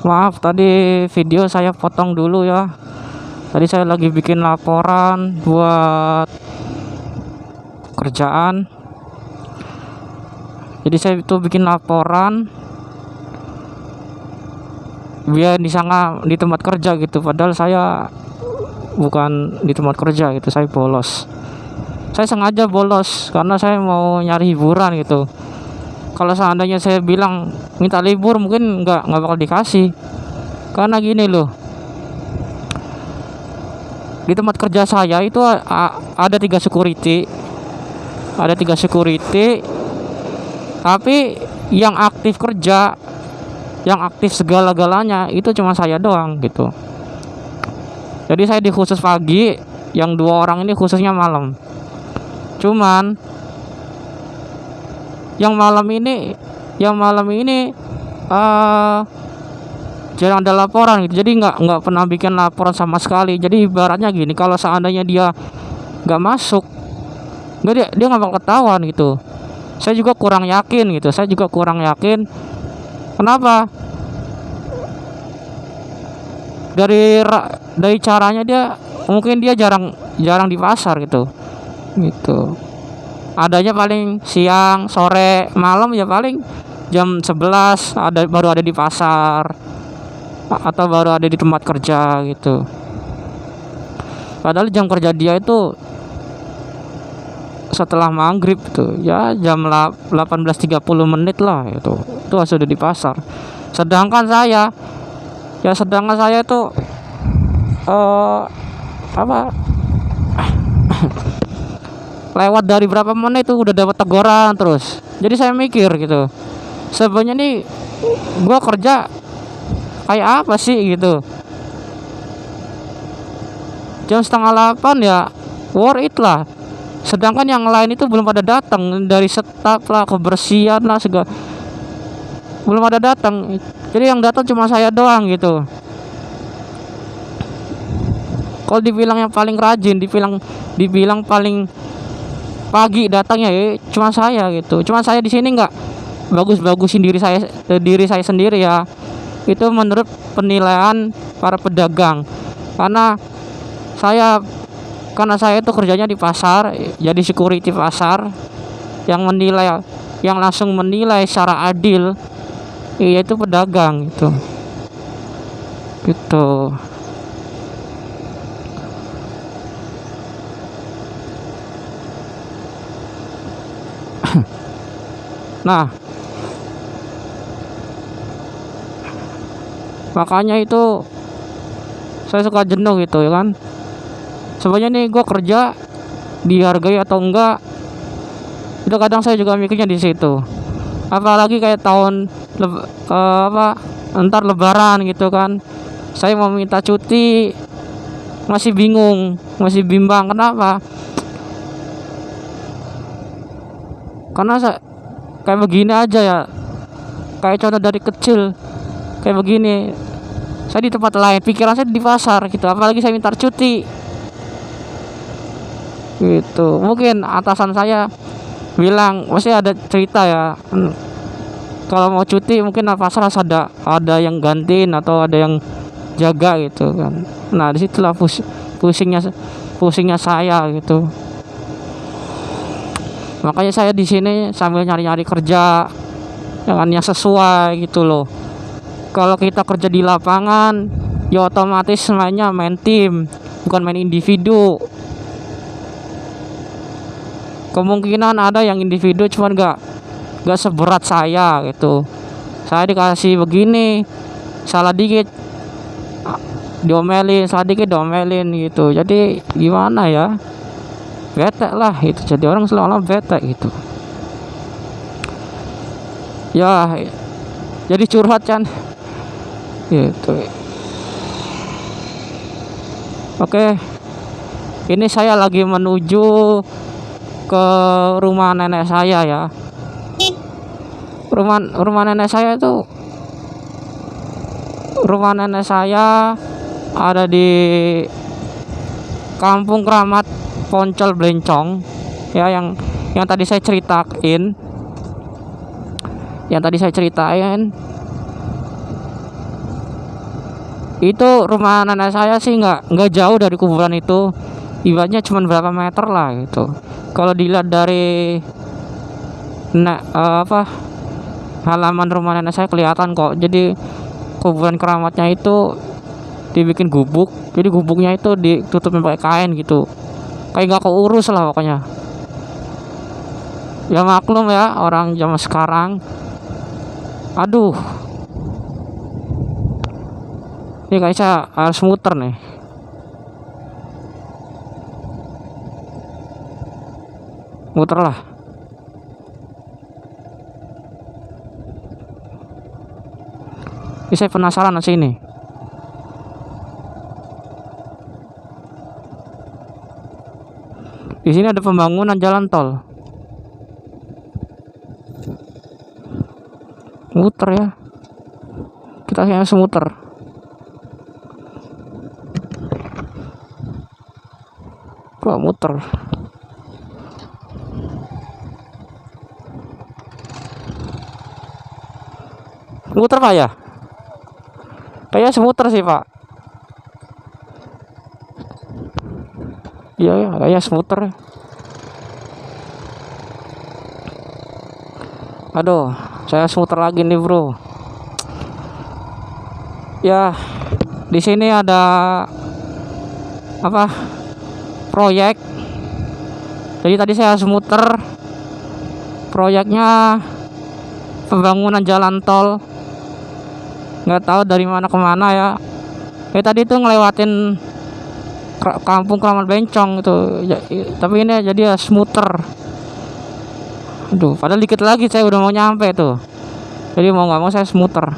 Maaf tadi video saya potong dulu ya. Tadi saya lagi bikin laporan buat kerjaan. Jadi saya itu bikin laporan biar di tempat kerja gitu. Padahal saya bukan di tempat kerja gitu. Saya bolos. Saya sengaja bolos karena saya mau nyari hiburan gitu. Kalau seandainya saya bilang minta libur, mungkin nggak bakal dikasih. Karena gini loh, di tempat kerja saya itu ada tiga security, tapi yang aktif kerja, yang aktif segala-galanya itu cuma saya doang gitu. Jadi saya di khusus pagi, yang 2 orang ini khususnya malam. Cuman yang malam ini jarang ada laporan gitu. Jadi nggak pernah bikin laporan sama sekali. Jadi ibaratnya gini, kalau seandainya dia nggak masuk, dia nggak bakal ketahuan gitu. Saya juga kurang yakin. Kenapa? Dari caranya mungkin dia jarang di pasar gitu. Adanya paling siang, sore, malam ya paling jam 11 baru ada di pasar atau baru ada di tempat kerja gitu. Padahal jam kerja dia itu setelah maghrib tuh ya, jam 18.30 menit lah itu sudah di pasar. Sedangkan saya itu lewat dari berapa menit itu udah dapat teguran terus. Jadi saya mikir gitu, sebenarnya nih gua kerja kayak apa sih gitu. Jam setengah 8 ya worth it lah. Sedangkan yang lain itu belum pada datang, dari staf lah, kebersihan lah, segala belum ada datang. Jadi yang datang cuma saya doang gitu. Kalau dibilang yang paling rajin, dibilang paling pagi datangnya ya cuma saya gitu. Cuma saya di sini nggak bagus-bagusin diri saya sendiri ya. Itu menurut penilaian para pedagang. Karena saya itu kerjanya di pasar, jadi security pasar, yang langsung menilai secara adil yaitu pedagang gitu. Nah, makanya itu saya suka jenuh gitu ya kan. Sebenarnya nih gue kerja dihargai atau enggak, itu kadang saya juga mikirnya di situ. Apalagi kayak ntar lebaran gitu kan, saya mau minta cuti masih bimbang. Kenapa? Karena kayak begini aja ya, kayak contoh dari kecil kayak begini, saya di tempat lain, pikiran saya di pasar gitu, apalagi saya minta cuti gitu. Mungkin atasan saya bilang masih ada cerita ya, kalau mau cuti mungkin pasar harus ada yang gantiin atau ada yang jaga gitu kan. Nah disitulah pusingnya saya gitu. Makanya saya di sini sambil nyari kerja yang sesuai gitu loh. Kalau kita kerja di lapangan ya otomatis mainnya main tim, bukan main individu. Kemungkinan ada yang individu cuman gak seberat saya gitu. Saya dikasih begini, salah dikit diomelin, gitu. Jadi gimana ya, bete lah itu, jadi orang selalu bete gitu ya. Jadi curhat kan gitu. Oke, ini saya lagi menuju ke rumah nenek saya ya. Rumah nenek saya ada di Kampung Keramat Poncol Blencong ya, yang tadi saya ceritain. Itu rumah nenek saya sih nggak jauh dari kuburan itu, ibaratnya cuma berapa meter lah gitu. Kalau dilihat dari apa halaman rumah nenek saya kelihatan kok. Jadi kuburan keramatnya itu dibikin gubuk, jadi gubuknya itu ditutupin pakai kain gitu, kayak nggak keurus lah pokoknya. Ya maklum ya orang zaman sekarang. Aduh, ini kayak saya harus muter nih. Muter lah. Ini saya penasaran sih ini. Di sini ada pembangunan jalan tol. Muter ya. Kita harus muter. Kok muter? Muter Pak ya? Kayaknya semuter sih Pak. Iya ya, kayaknya semuter. Aduh, saya semuter lagi nih bro. Ya, di sini ada apa? Proyek. Jadi tadi saya harus muter. Proyeknya pembangunan jalan tol. Nggak tahu dari mana ke mana ya. Tadi itu ngelewatin kampung Kramat Bencong itu. Tapi ini jadi ya muter. Aduh, padahal dikit lagi saya udah mau nyampe tuh. Jadi mau nggak mau saya muter.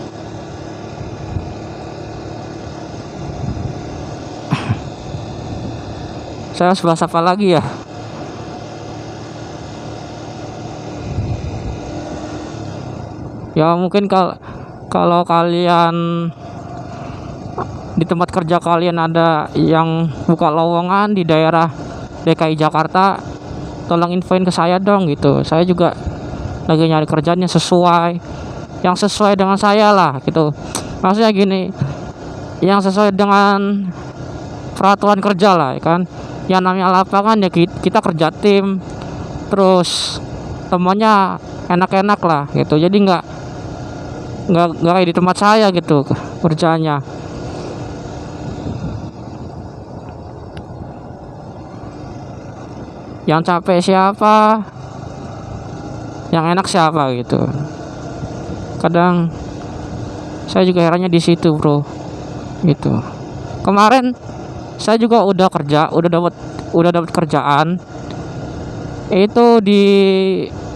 Saya harus bahas apa lagi ya? Ya mungkin kalau kalian di tempat kerja kalian ada yang buka lowongan di daerah DKI Jakarta, tolong infoin ke saya dong gitu. Saya juga lagi nyari kerjaan yang sesuai dengan saya lah gitu. Maksudnya gini, yang sesuai dengan peraturan kerja lah ya kan. Yang namanya lapangan ya kita kerja tim, terus temannya enak-enak lah gitu. Jadi nggak kayak di tempat saya gitu kerjanya. Yang capek siapa, yang enak siapa gitu. Kadang saya juga herannya di situ bro gitu. Kemarin saya juga udah dapat kerjaan itu di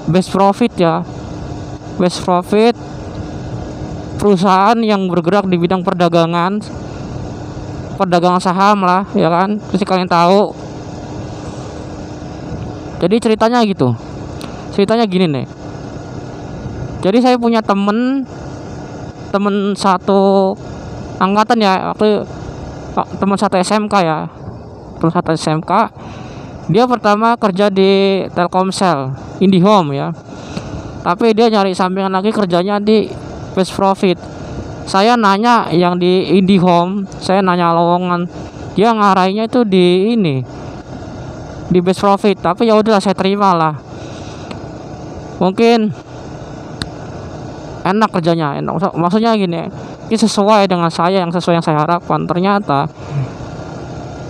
Best Profit ya. Best Profit perusahaan yang bergerak di bidang perdagangan saham lah ya kan, pasti kalian tahu. Jadi ceritanya gini nih. Jadi saya punya temen satu angkatan ya, waktu teman satu SMK ya, dia pertama kerja di Telkomsel IndiHome ya, tapi dia nyari sampingan lagi kerjanya di Best Profit. Saya nanya yang di IndiHome, saya nanya lowongan, dia ngarahinnya itu di Best Profit. Tapi ya udahlah, saya terima lah, mungkin enak kerjanya, maksudnya gini, ini sesuai dengan saya, yang saya harapkan. Ternyata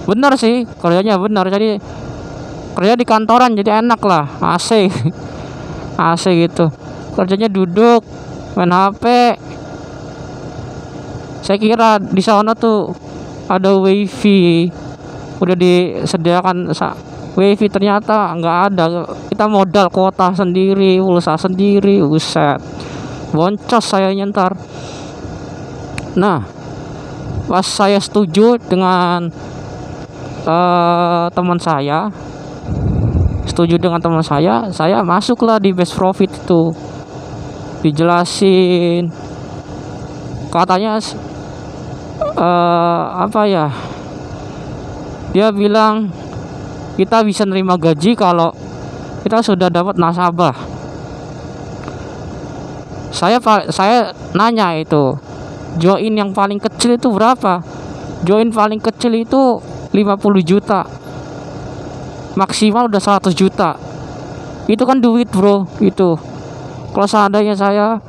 benar sih, kerjanya benar. Jadi kerja di kantoran jadi enak lah, AC AC gitu. Kerjanya duduk main HP. Saya kira di sana tuh ada wifi, udah disediakan wifi, ternyata nggak ada. Kita modal kuota sendiri, pulsa sendiri, uset, boncos saya nyentar. Nah, pas saya setuju dengan teman saya, saya masuklah di Best Profit itu. Dijelasin, katanya apa ya, dia bilang kita bisa nerima gaji kalau kita sudah dapat nasabah. Saya nanya itu, join yang paling kecil itu berapa? Join paling kecil itu 50 juta, maksimal udah 100 juta. Itu kan duit bro. Itu kalau seandainya saya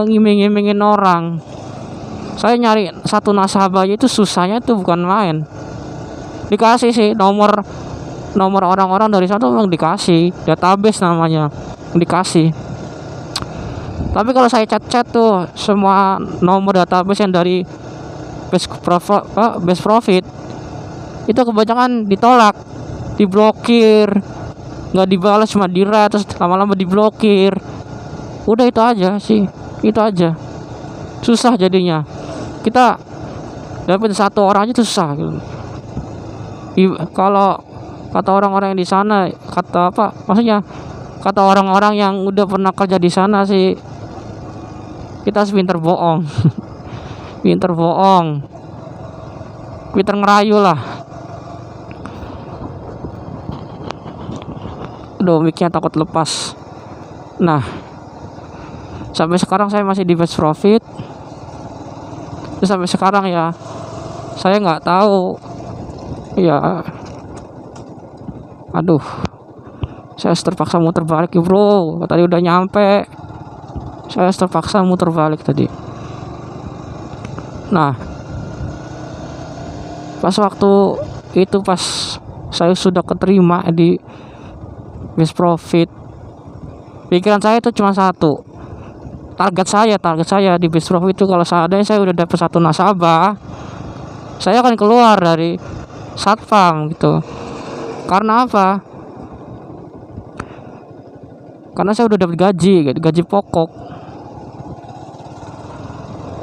ngiming-ngimingin orang, saya nyari satu nasabah itu susahnya itu bukan main. Dikasih sih nomor orang-orang dari sana, memang dikasih, database namanya, dikasih. Tapi kalau saya chat tuh semua nomor database yang dari best profit itu kebanyakan ditolak, diblokir, nggak dibalas, cuma di-red, terus lama-lama diblokir. Udah itu aja sih, itu aja. Susah jadinya. Kita dapat satu orang aja susah gitu. Kalau kata orang-orang yang di sana, kata apa? Maksudnya kata orang-orang yang udah pernah kerja di sana sih, kita harus pinter bohong. Pinter bohong, pinter ngerayu lah. Aduh, mic-nya takut lepas. Nah, sampai sekarang saya masih di best profit. Terus sampai sekarang ya saya nggak tahu ya. Aduh, saya terpaksa muter balik ya bro. Tadi udah nyampe, saya terpaksa muter balik tadi. Nah, pas waktu itu, pas saya sudah keterima di best profit, pikiran saya itu cuma satu. Target saya di best profit itu, kalau seandainya saya udah dapat satu nasabah, saya akan keluar dari satpam gitu. Karena apa? Karena saya udah dapat gaji pokok.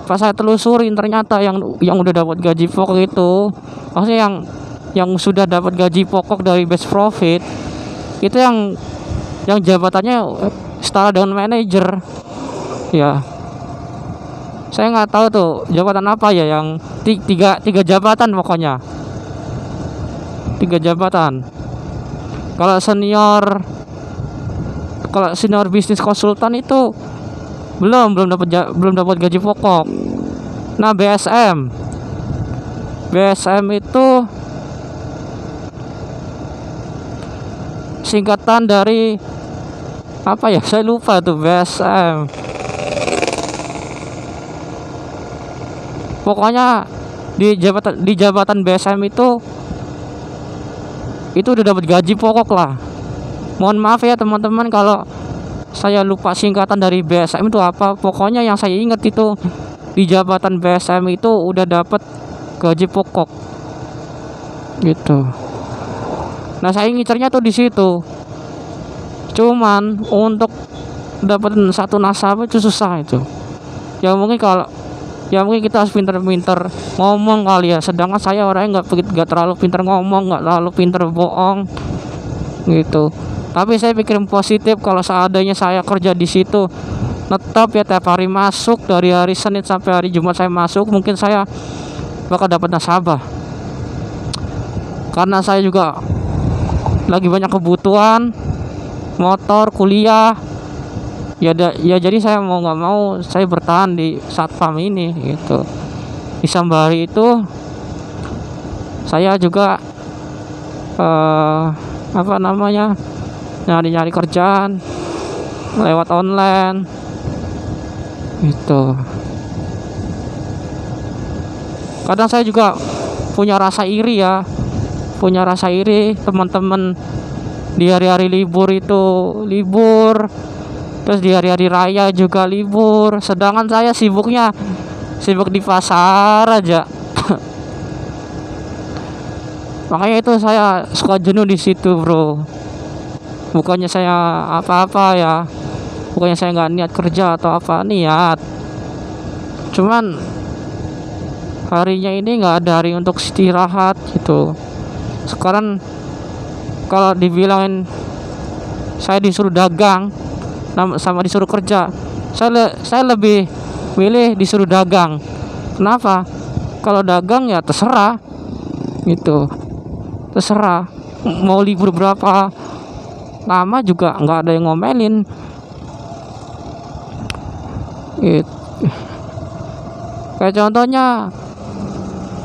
Pas saya telusurin, ternyata yang udah dapat gaji pokok itu, maksudnya yang sudah dapat gaji pokok dari best profit itu yang jabatannya setara dengan manajer. Ya, saya nggak tahu tuh jabatan apa ya, yang tiga jabatan pokoknya, 3 jabatan. Kalau senior bisnis konsultan itu belum dapat gaji pokok. Nah, BSM itu singkatan dari apa ya, saya lupa tuh. BSM pokoknya di jabatan BSM itu udah dapat gaji pokok lah. Mohon maaf ya teman-teman kalau saya lupa singkatan dari BSM itu apa. Pokoknya yang saya ingat itu di jabatan BSM itu udah dapat gaji pokok gitu. Nah, saya ngincernya tuh di situ. Cuman untuk dapetin satu nasabah itu susah itu. Ya mungkin kita harus pinter-pinter ngomong kali ya. Sedangkan saya orangnya nggak terlalu pinter ngomong, nggak terlalu pinter bohong gitu. Tapi saya pikirin positif, kalau seadanya saya kerja di situ, tetap ya tiap hari masuk, dari hari Senin sampai hari Jumat saya masuk, mungkin saya bakal dapat nasabah. Karena saya juga lagi banyak kebutuhan, motor, kuliah. Ya jadi saya mau nggak mau saya bertahan di satpam ini gitu. Di sembari itu saya juga nyari kerjaan lewat online gitu. Kadang saya juga punya rasa iri teman-teman di hari-hari libur itu libur, terus di hari-hari raya juga libur, sedangkan saya sibuk di pasar aja. Makanya itu saya suka jenuh di situ bro. Bukannya saya apa-apa ya, bukannya saya nggak niat kerja atau apa, niat. Cuman harinya ini nggak ada hari untuk istirahat gitu. Sekarang kalau dibilangin saya disuruh dagang sama disuruh kerja, saya lebih milih disuruh dagang. Kenapa? Kalau dagang ya terserah gitu, terserah mau libur berapa lama juga nggak ada yang ngomelin gitu. Kayak contohnya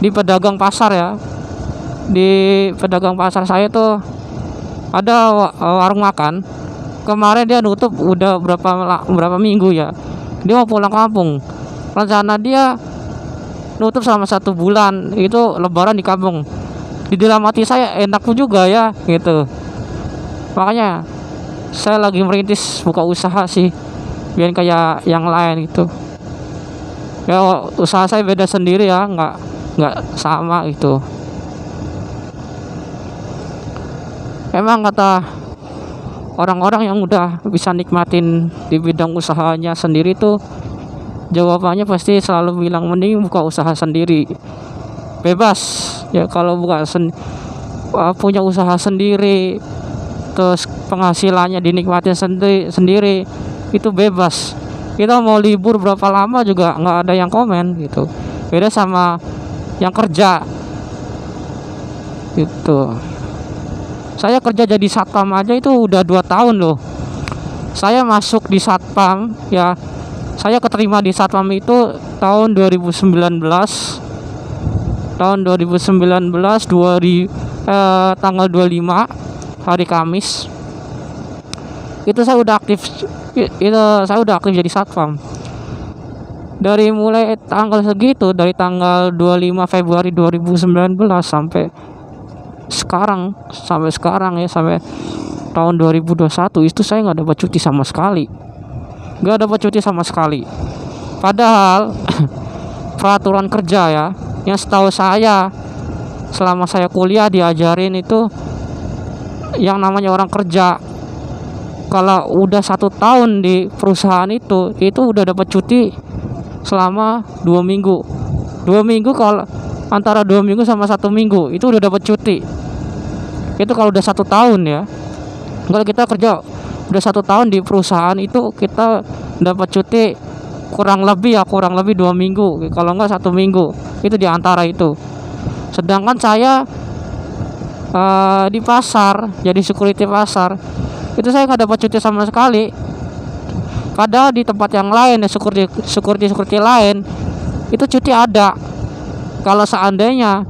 di pedagang pasar ya. Di pedagang pasar saya tuh ada warung makan. Kemarin dia nutup udah berapa minggu ya. Dia mau pulang kampung. Rencana dia nutup selama 1 bulan, itu lebaran di kampung. Di dalam hati saya enak juga ya gitu. Makanya saya lagi merintis buka usaha sih, biar kayak yang lain gitu. Ya usaha saya beda sendiri ya, nggak sama gitu. Emang kata orang-orang yang udah bisa nikmatin di bidang usahanya sendiri tuh, jawabannya pasti selalu bilang mending buka usaha sendiri. Bebas ya, kalau punya usaha sendiri, terus penghasilannya dinikmatin sendiri, itu bebas. Kita mau libur berapa lama juga nggak ada yang komen gitu. Beda sama yang kerja gitu. Saya kerja jadi satpam aja itu udah 2 tahun loh. Saya masuk di satpam ya, saya keterima di satpam itu tahun 2019. Tahun 2019 tanggal 25 hari Kamis. Itu saya udah aktif jadi satpam. Dari mulai tanggal segitu, dari tanggal 25 Februari 2019 sampai sekarang ya, sampai tahun 2021 itu saya nggak dapat cuti sama sekali. Padahal peraturan kerja ya, yang setahu saya selama saya kuliah diajarin itu yang namanya orang kerja, kalau udah 1 tahun di perusahaan itu udah dapat cuti selama 2 minggu. 2 minggu, kalau antara 2 minggu sama 1 minggu itu udah dapat cuti. Itu kalau udah 1 tahun ya. Kalau kita kerja udah 1 tahun di perusahaan itu, kita dapat cuti kurang lebih 2 minggu, kalau enggak 1 minggu, itu di antara itu. Sedangkan saya di pasar, jadi security pasar, itu saya nggak dapat cuti sama sekali. Padahal di tempat yang lain ya, security lain itu cuti ada. Kalau seandainya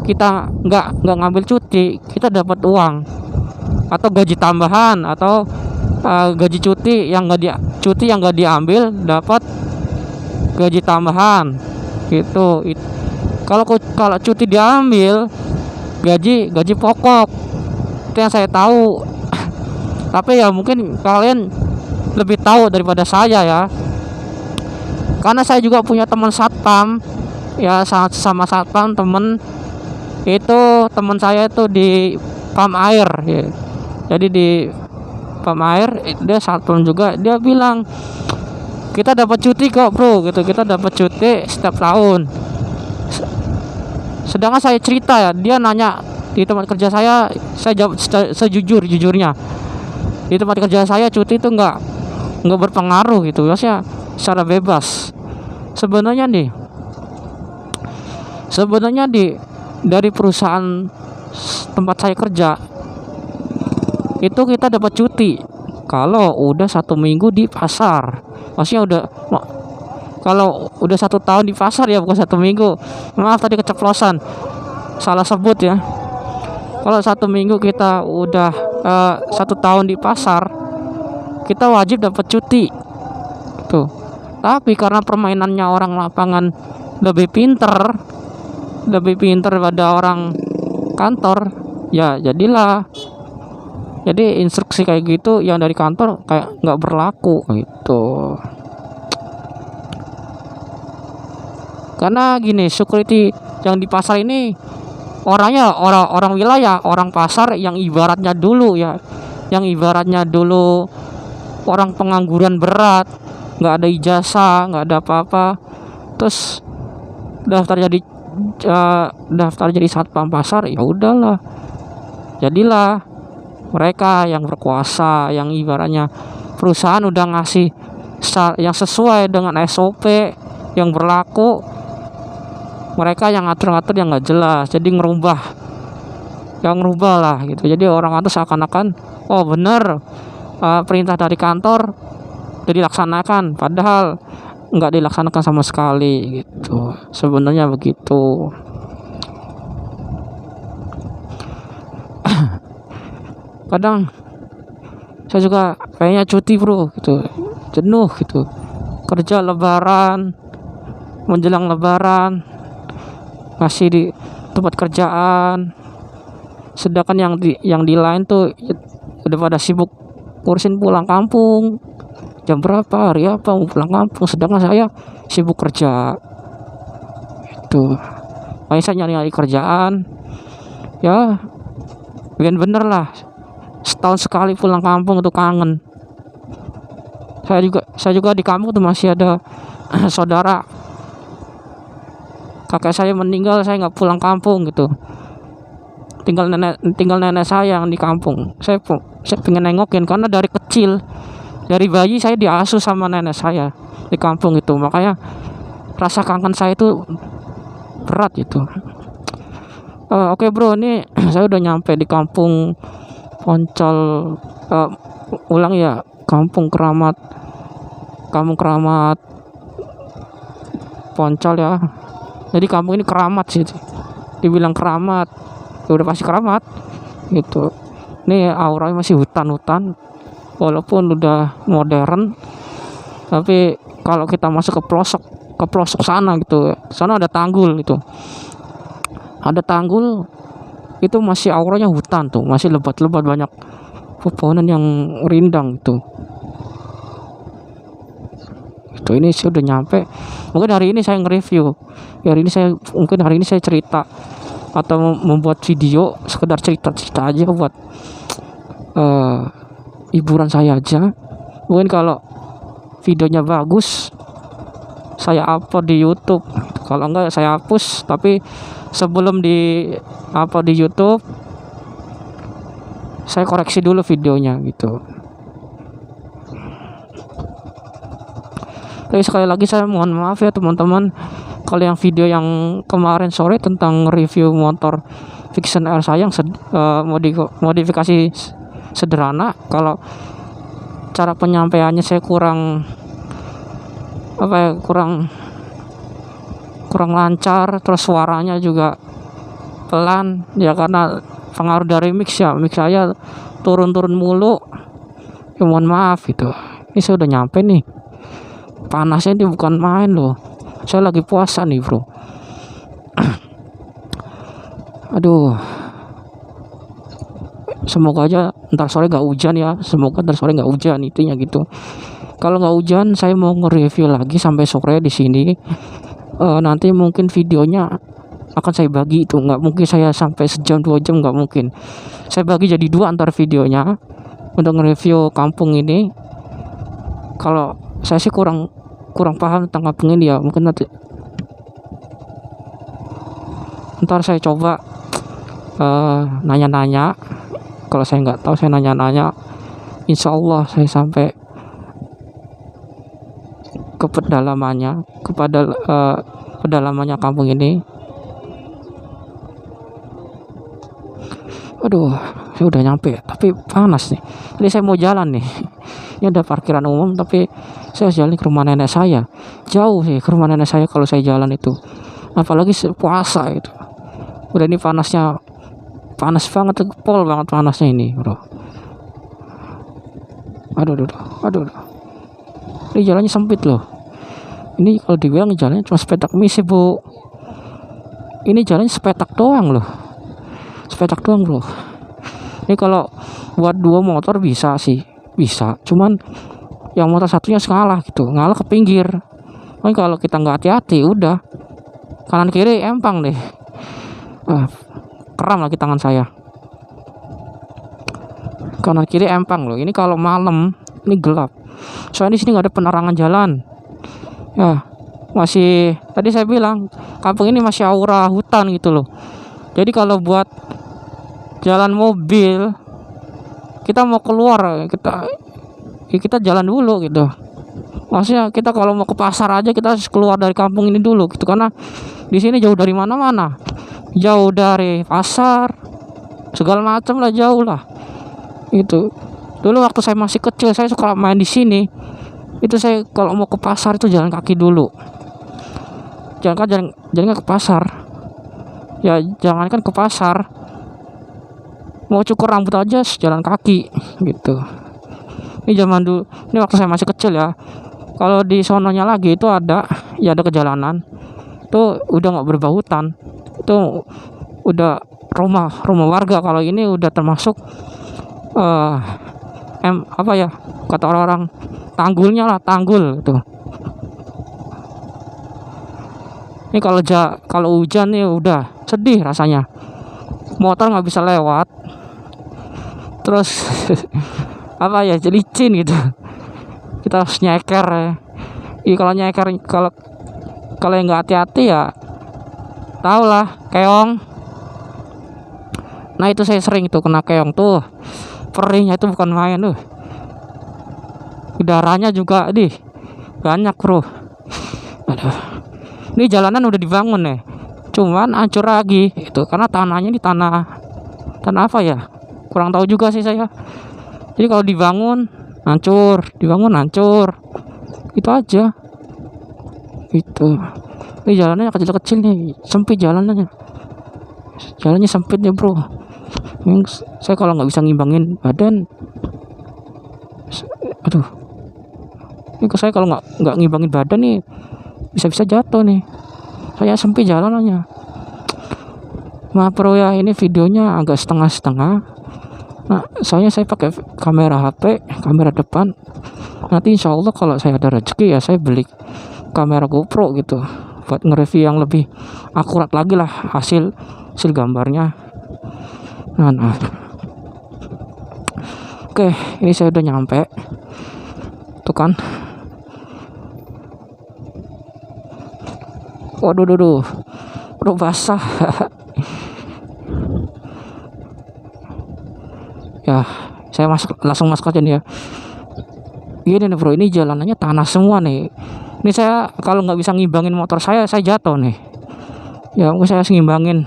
kita nggak ngambil cuti, kita dapat uang atau gaji tambahan, atau gaji cuti yang nggak diambil dapat gaji tambahan gitu. Kalau cuti diambil, gaji pokok, itu yang saya tahu. Tapi ya mungkin kalian lebih tahu daripada saya ya, karena saya juga punya teman satpam ya, sama satpam temen itu. Teman saya itu di pam air ya. Jadi di pam air dia satpam juga. Dia bilang kita dapat cuti kok bro gitu, kita dapat cuti setiap tahun. Sedangkan saya cerita ya, dia nanya di tempat kerja saya jawab sejujurnya, di tempat kerja saya cuti itu nggak berpengaruh gitu ya, saya secara bebas. Sebenarnya dari perusahaan tempat saya kerja itu kita dapat cuti kalau udah 1 minggu di pasar. Maksudnya kalau udah 1 tahun di pasar ya, bukan 1 minggu. Maaf tadi keceplosan, salah sebut ya. Kalau 1 minggu kita udah 1 tahun di pasar, kita wajib dapat cuti tuh. Tapi karena permainannya orang lapangan lebih pinter daripada orang kantor ya, jadi instruksi kayak gitu yang dari kantor kayak nggak berlaku gitu. Karena gini, security yang di pasar ini orangnya orang wilayah, orang pasar yang ibaratnya dulu orang pengangguran berat, nggak ada ijazah, nggak ada apa-apa, terus daftar jadi satpam pasar, ya udahlah, jadilah mereka yang berkuasa, yang ibaratnya perusahaan udah ngasih yang sesuai dengan SOP yang berlaku, mereka yang ngatur-ngatur yang nggak jelas, jadi ngerubah lah gitu. Jadi orang itu seakan-akan oh bener, perintah dari kantor udah dilaksanakan, padahal nggak dilaksanakan sama sekali gitu. Sebenarnya begitu. Kadang saya juga kayaknya cuti bro gitu, jenuh gitu, kerja lebaran, menjelang lebaran masih di tempat kerjaan, sedangkan yang di lain tuh udah pada sibuk ngurusin pulang kampung, jam berapa, hari apa mau pulang kampung, sedangkan saya sibuk kerja itu. Makanya saya nyari kerjaan ya, bikin bener lah, setahun sekali pulang kampung itu kangen. Saya juga di kampung tuh masih ada saudara kakek saya meninggal, saya nggak pulang kampung gitu, tinggal nenek saya yang di kampung. Saya pengen nengokin karena dari kecil, dari bayi saya diasuh sama nenek saya di kampung itu, makanya rasa kangen saya itu berat gitu. Oke bro, ini saya udah nyampe di kampung Poncol, ulang ya, kampung keramat Poncol ya. Jadi kampung ini keramat sih, dibilang keramat ya udah pasti keramat gitu. Ini auranya masih hutan-hutan walaupun udah modern, tapi kalau kita masuk ke pelosok sana gitu, sana ada tanggul itu, itu masih auranya hutan tuh, masih lebat-lebat, banyak pepohonan yang rindang itu. Ini saya udah nyampe. Mungkin hari ini saya nge-review, hari ini saya cerita atau membuat video, sekedar cerita aja buat hiburan saya aja. Mungkin kalau videonya bagus saya upload di YouTube, kalau enggak saya hapus. Tapi sebelum di upload di YouTube saya koreksi dulu videonya gitu. Tapi sekali lagi saya mohon maaf ya teman-teman, kalau yang video yang kemarin sore tentang review motor Vixion R saya yang modifikasi sederhana, kalau cara penyampaiannya saya kurang lancar, terus suaranya juga pelan ya, karena pengaruh dari mix saya turun mulu ya, mohon maaf gitu. Ini saya udah nyampe nih, panasnya ini bukan main loh, saya lagi puasa nih bro. Aduh, semoga aja ntar sore nggak hujan ya, intinya gitu. Kalau nggak hujan saya mau nge-review lagi sampai sore di sini. Nanti mungkin videonya akan saya bagi, itu nggak mungkin saya sampai sejam 2 jam, nggak mungkin. Saya bagi jadi 2 antar videonya untuk nge-review kampung ini. Kalau saya sih kurang paham tentang kampung ini ya, mungkin ntar saya coba nanya-nanya. Kalau saya nggak tahu saya nanya-nanya, insya Allah saya sampai ke pedalamannya, pedalamannya kampung ini. Aduh, saya udah nyampe tapi panas nih. Tadi saya mau jalan nih, ini ada parkiran umum, tapi saya jalan ke rumah nenek saya. Jauh sih ke rumah nenek saya kalau saya jalan itu, apalagi puasa itu. Udah ini panasnya, panas banget, pol banget panasnya ini bro. Aduh. Ini jalannya sempit loh. Ini kalau dibilang jalannya cuma sepetak misi bu, ini jalannya sepetak doang loh, bro. Ini kalau buat 2 motor bisa sih, cuman yang motor satunya ngalah ke pinggir. Ini kalau kita nggak hati-hati udah kanan kiri empang deh. Kram lagi tangan saya, kanan kiri empang loh. Ini kalau malam ini gelap, soalnya di sini nggak ada penerangan jalan ya. Masih tadi saya bilang kampung ini masih aura hutan gitu loh. Jadi kalau buat jalan mobil, kita mau keluar, kita jalan dulu gitu. Maksudnya kita kalau mau ke pasar aja kita harus keluar dari kampung ini dulu gitu, karena di sini jauh dari mana-mana, jauh dari pasar segala macam lah, jauh lah itu. Dulu waktu saya masih kecil saya suka main di sini itu. Saya kalau mau ke pasar itu jalan kaki dulu, jangan ke pasar ya, jangankan ke pasar mau cukur rambut aja jalan kaki gitu. Ini zaman dulu, ini waktu saya masih kecil ya. Kalau di sononya lagi itu ada, ya ada kejalanan tuh udah nggak berbau hutan, itu udah rumah warga. Kalau ini udah termasuk apa ya, kata orang-orang tanggulnya lah, tanggul tuh. Ini kalau hujan nih udah sedih rasanya, motor nggak bisa lewat, terus apa ya, licin gitu, kita harus nyeker ya. Kalau nyeker, kalau yang nggak hati-hati ya tau lah, keong. Nah itu saya sering tuh kena keong tuh, perihnya itu bukan main tuh, udaranya juga banyak bro. Aduh, ini jalanan udah dibangun nih, cuman hancur lagi itu karena tanahnya ini tanah apa ya, kurang tahu juga sih saya. Jadi kalau dibangun hancur itu aja itu. Ini jalannya kecil-kecil nih, sempit jalannya sempit ya bro. Saya kalau nggak bisa ngimbangin badan, aduh, ini saya kalau nggak ngimbangin badan nih bisa jatuh nih, saya sempit jalanannya. Maaf bro ya, ini videonya agak setengah-setengah. Nah, saya pakai kamera HP, kamera depan. Nanti insya Allah kalau saya ada rezeki ya saya beli kamera GoPro gitu, buat nge-review yang lebih akurat lagi lah hasil gambarnya. Nah. Oke, ini saya udah nyampe tuh kan. Waduh, udah basah. Ya, saya langsung masuk aja nih ya. Gini nih bro, ini jalanannya tanah semua nih. Ini saya kalau nggak bisa ngimbangin motor saya jatuh nih. Ya, mungkin saya ngimbangin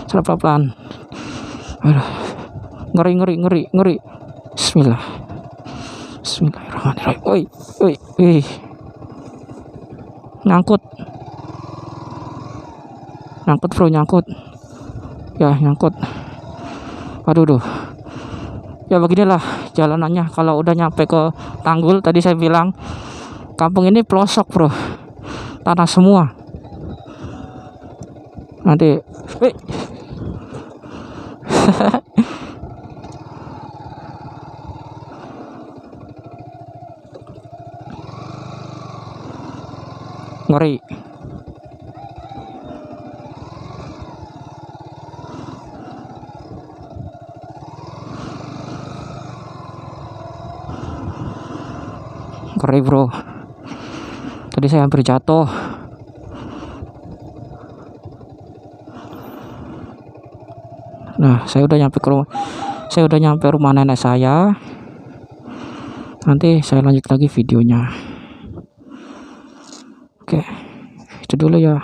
pelan-pelan. Aduh, ngeri. Bismillahirrahmanirrahim. Woi. Nyangkut bro, ya nyangkut. Aduh. Ya beginilah jalanannya kalau udah nyampe ke tanggul. Tadi saya bilang kampung ini pelosok bro, tanah semua. Nanti ngeri. Bro, tadi saya hampir jatuh. Nah, saya udah nyampe rumah nenek saya. Nanti saya lanjut lagi videonya. Oke, itu dulu ya.